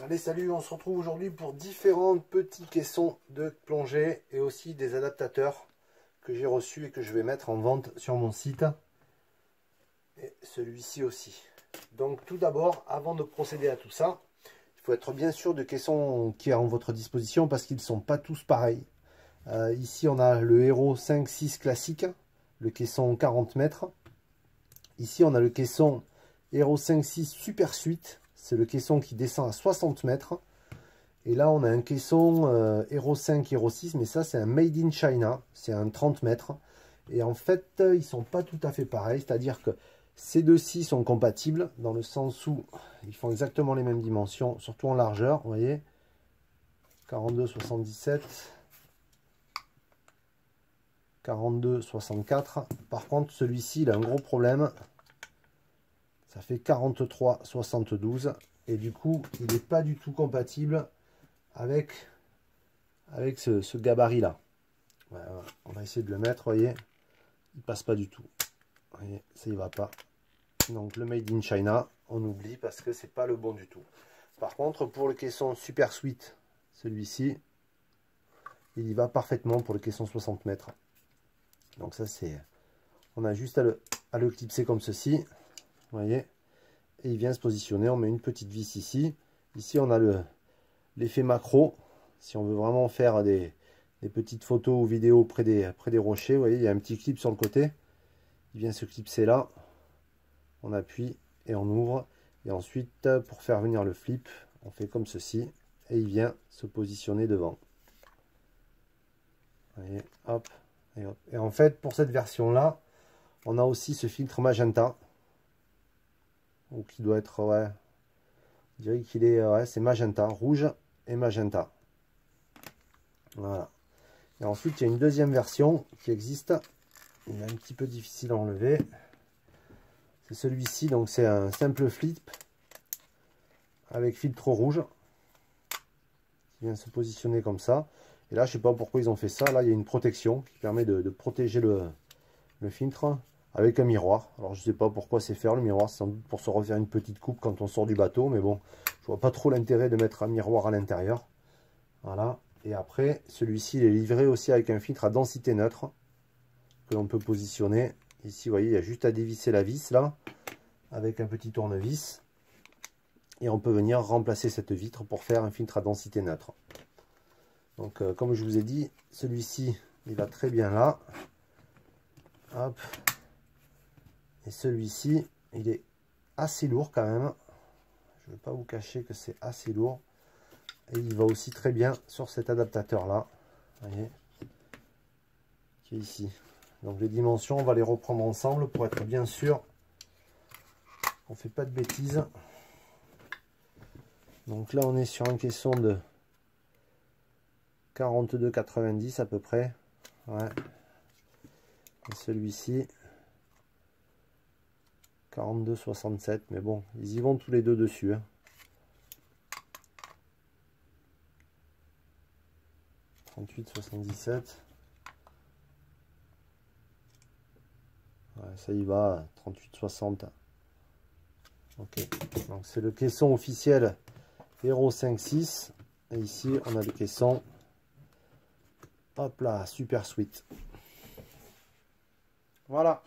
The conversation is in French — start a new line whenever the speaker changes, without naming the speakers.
Allez, salut, on se retrouve aujourd'hui pour différents petits caissons de plongée et aussi des adaptateurs que j'ai reçus et que je vais mettre en vente sur mon site. Et celui-ci aussi. Donc tout d'abord, avant de procéder à tout ça, il faut être bien sûr de caissons qui est en votre disposition parce qu'ils ne sont pas tous pareils. Ici, on a le Hero 5.6 classique, le caisson 40 mètres. Ici, on a le caisson Hero 5.6 Super Suite. C'est le caisson qui descend à 60 mètres. Et là, on a un caisson Hero 5, Hero 6, mais ça, c'est un Made in China. C'est un 30 mètres. Et en fait, ils ne sont pas tout à fait pareils. C'est-à-dire que ces deux-ci sont compatibles dans le sens où ils font exactement les mêmes dimensions, surtout en largeur. Vous voyez, 42,77, 42,64. Par contre, celui-ci, il a un gros problème. Ça fait 43,72 et du coup il n'est pas du tout compatible avec ce gabarit là. Voilà, on va essayer de le mettre, voyez, il passe pas du tout, voyez, ça y va pas. Donc le Made in China, on oublie parce que c'est pas le bon du tout. Par contre, pour le caisson Super Suite, celui-ci, il y va parfaitement pour le caisson 60 mètres. Donc ça c'est, on a juste à le clipser comme ceci, vous voyez. Et il vient se positionner, on met une petite vis ici. Ici, on a l'effet macro. Si on veut vraiment faire des petites photos ou vidéos près des rochers, vous voyez, il y a un petit clip sur le côté. Il vient se clipser là. On appuie et on ouvre. Et ensuite, pour faire venir le flip, on fait comme ceci. Et il vient se positionner devant. Vous voyez, hop, et hop. Et en fait, pour cette version-là, on a aussi ce filtre magenta. Ou qui doit être, ouais, je dirais qu'il est, ouais, c'est magenta, rouge et magenta. Voilà. Et ensuite, il y a une deuxième version qui existe. Il est un petit peu difficile à enlever. C'est celui-ci, donc c'est un simple flip avec filtre rouge qui vient se positionner comme ça. Et là, je sais pas pourquoi ils ont fait ça. Là, il y a une protection qui permet de protéger le filtre avec un miroir. Alors je sais pas pourquoi c'est faire le miroir, c'est sans doute pour se refaire une petite coupe quand on sort du bateau, mais bon, je vois pas trop l'intérêt de mettre un miroir à l'intérieur. Voilà. Et après, celui-ci il est livré aussi avec un filtre à densité neutre que l'on peut positionner. Ici, vous voyez, il y a juste à dévisser la vis là avec un petit tournevis et on peut venir remplacer cette vitre pour faire un filtre à densité neutre. Donc comme je vous ai dit, celui-ci il va très bien là. Hop. Et celui-ci, il est assez lourd quand même. Je ne vais pas vous cacher que c'est assez lourd. Et il va aussi très bien sur cet adaptateur-là. Vous voyez, qui est ici. Donc les dimensions, on va les reprendre ensemble pour être bien sûr qu'on ne fait pas de bêtises. Donc là, on est sur un caisson de 42,90 à peu près. Ouais. Et celui-ci, 42,67, mais bon, ils y vont tous les deux dessus. Hein. 38,77. Ouais, ça y va, 38,60. Ok, donc c'est le caisson officiel Hero 5.6. Et ici, on a le caisson, hop là, Super Suite. Voilà.